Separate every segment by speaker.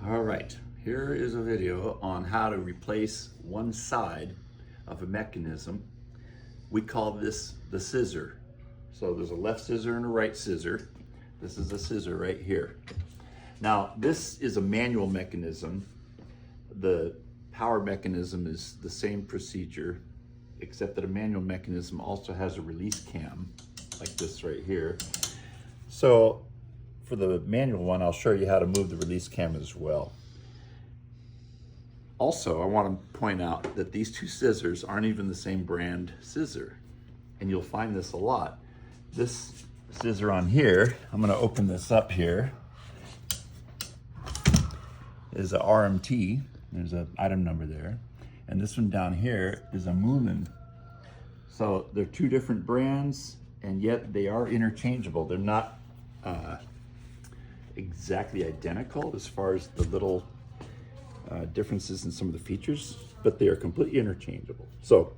Speaker 1: All right, here is a video on how to replace one side of a mechanism. We call this the scissor. So there's a left scissor and a right scissor. This is a scissor right here. Now this is a manual mechanism. The power mechanism is the same procedure, except that a manual mechanism also has a release cam like this right here. So for the manual one, I'll show you how to move the release cam as well. Also, I want to point out that these two scissors aren't even the same brand scissor. And you'll find this a lot. This scissor on here, I'm going to open this up here, is a RMT. There's an item number there. And this one down here is a Moonin. So they're two different brands, and yet they are interchangeable. They're not exactly identical as far as the little differences in some of the features, but they are completely interchangeable. So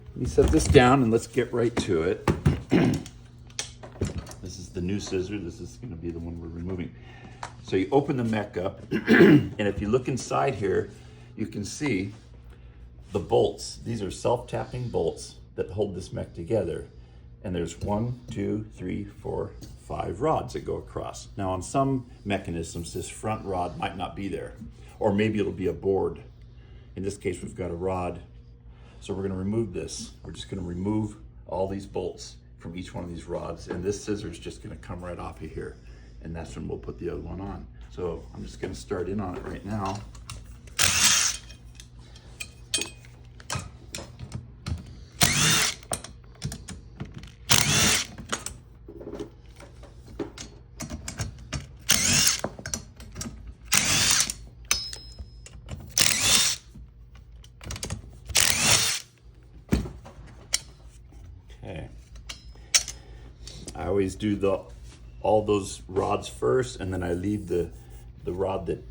Speaker 1: let me set this down and let's get right to it. This is the new scissor. This is going to be the one we're removing. So you open the Mech up, and if you look inside here, you can see the bolts. These are self-tapping bolts that hold this Mech together. And there's 1, 2, 3, 4, 5 rods that go across. Now on some mechanisms, this front rod might not be there, or maybe it'll be a board. In this case, we've got a rod. So we're gonna remove this. We're just gonna remove all these bolts from each one of these rods, and this scissor is just gonna come right off of here. And that's when we'll put the other one on. So I'm just gonna start in on it right now. Okay. I always do all those rods first, and then I leave the rod that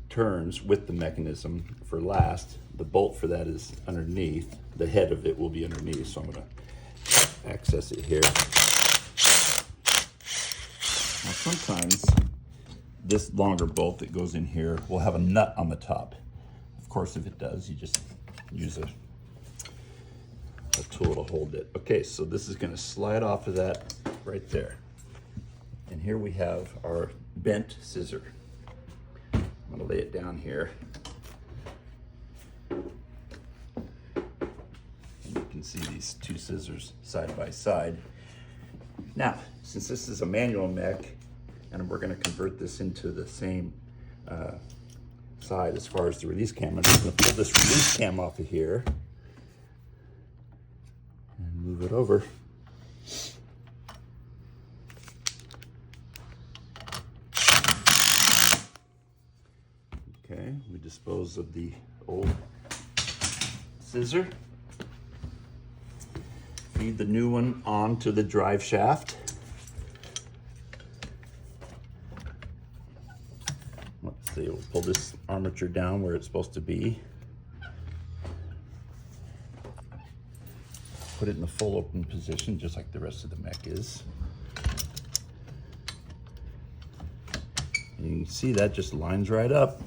Speaker 1: turns with the mechanism for last. The bolt for that is underneath. The head of it will be underneath, so I'm going to access it here. Now sometimes this longer bolt that goes in here will have a nut on the top. Of course, if it does, you just use a tool to hold it. Okay, so this is going to slide off of that right there. And here we have our bent scissor. I'm going to lay it down here. And you can see these two scissors side by side. Now, since this is a manual Mech, and we're going to convert this into the same side as far as the release cam, I'm just going to pull this release cam off of here and move it over. Okay, we dispose of the old scissor. Feed the new one onto the drive shaft. Let's see, we'll pull this armature down where it's supposed to be. Put it in the full open position, just like the rest of the Mech is. And you can see that just lines right up.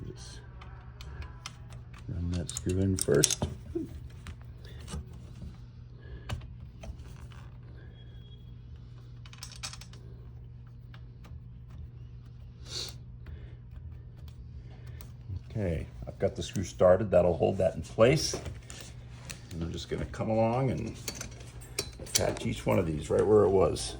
Speaker 1: Just run that screw in first. Okay, I've got the screw started. That'll hold that in place. And I'm just going to come along and attach each one of these right where it was.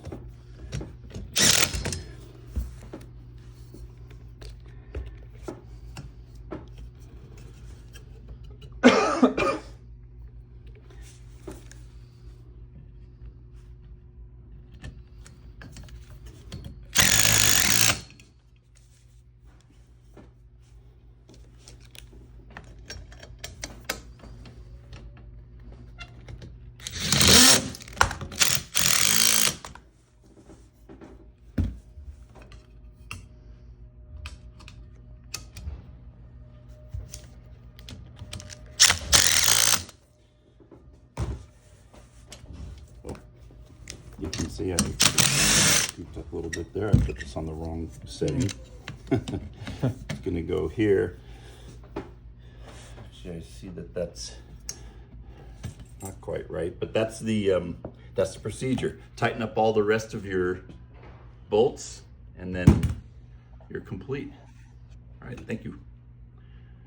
Speaker 1: You can see Scooped up a little bit there. I put this on the wrong setting. It's gonna go here. Actually, I see that that's not quite right, but that's the procedure. Tighten up all the rest of your bolts, and then you're complete. All right, thank you.